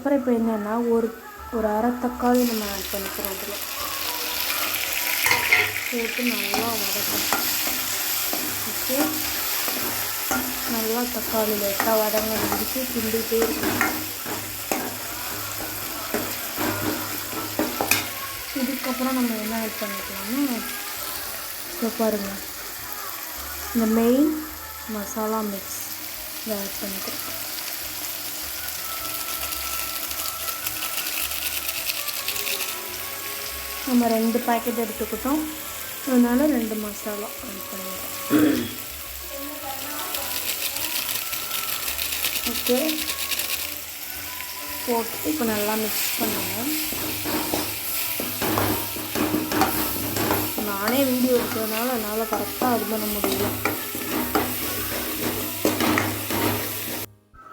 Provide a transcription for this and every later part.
அதுக்கப்புறம் இப்போ என்னென்னா ஒரு அரை தக்காளி நம்ம ஆட் பண்ணிக்கிறோம். அதில் போட்டு நல்லா வதக்கணும். ஓகே, நல்லா தக்காளி லைட்டாக வதங்கிட்டு கிண்டிகிட்டே இருக்கணும். இதுக்கப்புறம் நம்ம என்ன ஆட் பண்ணிக்கலாம்னா, இப்போ பாருங்கள், இந்த மெயின் மசாலா மிக்ஸ் இதை ஆட் பண்ணிக்கிறோம். நம்ம 2 பாக்கெட் எடுத்துக்கிட்டோம், அதனால் 2 மசாலா ஆட் பண்ணிடுறோம். ஓகே, போட்டு இப்போ நல்லா மிக்ஸ் பண்ணுவோம். நானே வீடியோ எடுக்கிறதுனால என்னால் கரெக்டாக அது பண்ண முடியல.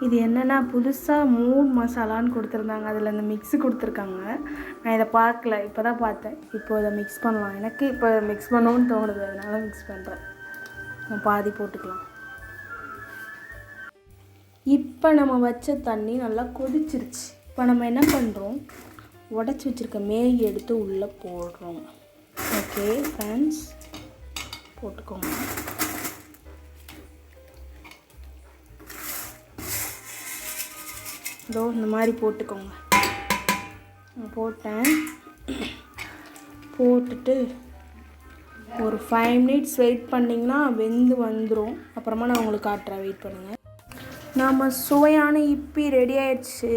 இது என்னென்னா புதுசாக மூட் மசாலான்னு கொடுத்துருந்தாங்க, அதில் இந்த மிக்ஸு கொடுத்துருக்காங்க. நான் இதை பார்க்கல, இப்போ தான் பார்த்தேன். இப்போ இதை மிக்ஸ் பண்ணலாம். எனக்கு இப்போ மிக்ஸ் பண்ணணும்னு தோணுது, அதனால் மிக்ஸ் பண்ணுறேன். நான் பாதி போட்டுக்கலாம். இப்போ நம்ம வச்ச தண்ணி நல்லா கொதிச்சிருச்சு. இப்போ நம்ம என்ன பண்ணுறோம், உடச்சி வச்சுருக்க மேகி எடுத்து உள்ளே போடுறோம். ஓகே ஃப்ரெண்ட்ஸ், போட்டுக்கோங்க. இதோ இந்த மாதிரி போட்டுக்கோங்க. நான் போட்டேன். போட்டுட்டு ஒரு 5 மினிட்ஸ் வெயிட் பண்ணிங்கன்னா வெந்து வந்துடும். அப்புறமா நான் உங்களுக்கு காட்டுறேன், வெயிட் பண்ணுங்கள். நம்ம சுவையான இப்பி ரெடி ஆயிடுச்சு.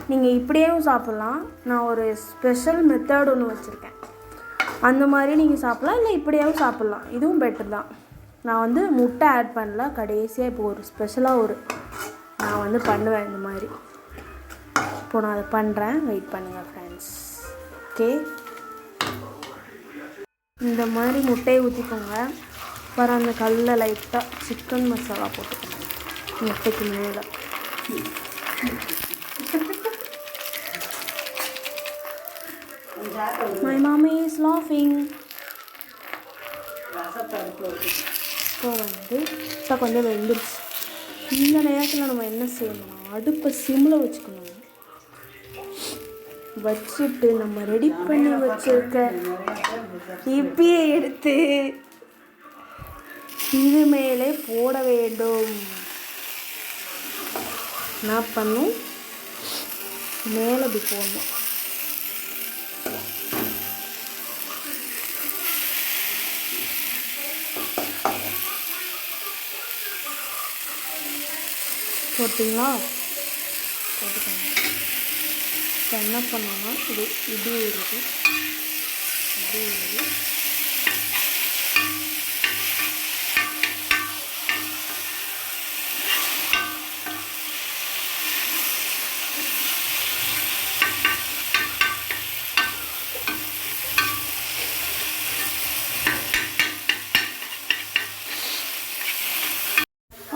நீங்கள் இப்படியும் சாப்பிட்லாம். நான் ஒரு ஸ்பெஷல் மெத்தட் ஒன்று வச்சுருக்கேன், அந்த மாதிரி நீங்கள் சாப்பிட்லாம். இல்லை இப்படியாகவும் சாப்பிட்லாம், இதுவும் பெட்டர் தான். நான் வந்து முட்டை ஆட் பண்ணல, கடைசியாக இப்போ ஒரு ஸ்பெஷலாக நான் பண்ணுவேன் இந்த மாதிரி. இப்போ நான் அதை பண்ணுறேன், வெயிட் பண்ணுங்கள் ஃப்ரெண்ட்ஸ். ஓகே, இந்த மாதிரி முட்டையை ஊற்றிக்கோங்க. அப்புறம் அந்த கல்லில் லைட்டாக சிக்கன் மசாலா போட்டுக்கோங்க முட்டைக்கு மேலே. My mommy is laughing. இப்போ கொஞ்சம் வெந்துருச்சு. இந்த நேரத்தில் நம்ம என்ன செய்யணும், அடுப்பை சிம்மில் வச்சுக்கணும். வச்சுட்டு நம்ம ரெடி பண்ணி வச்சுருக்க இப்பியை எடுத்து இது மேலே போட வேண்டும். என்ன பண்ணும், மேலே இப்படி போடணும். போட்டிங்களா, போட்டுக்கோங்க. இப்போ என்ன பண்ணோன்னா இது வருது.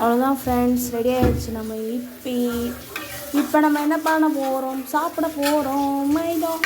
அவ்வளோதான் ஃப்ரெண்ட்ஸ், ரெடி ஆகிடுச்சு நம்ம இப்பி. இப்போ நம்ம என்ன பண்ண போகிறோம், சாப்பிட போகிறோம். மைதான்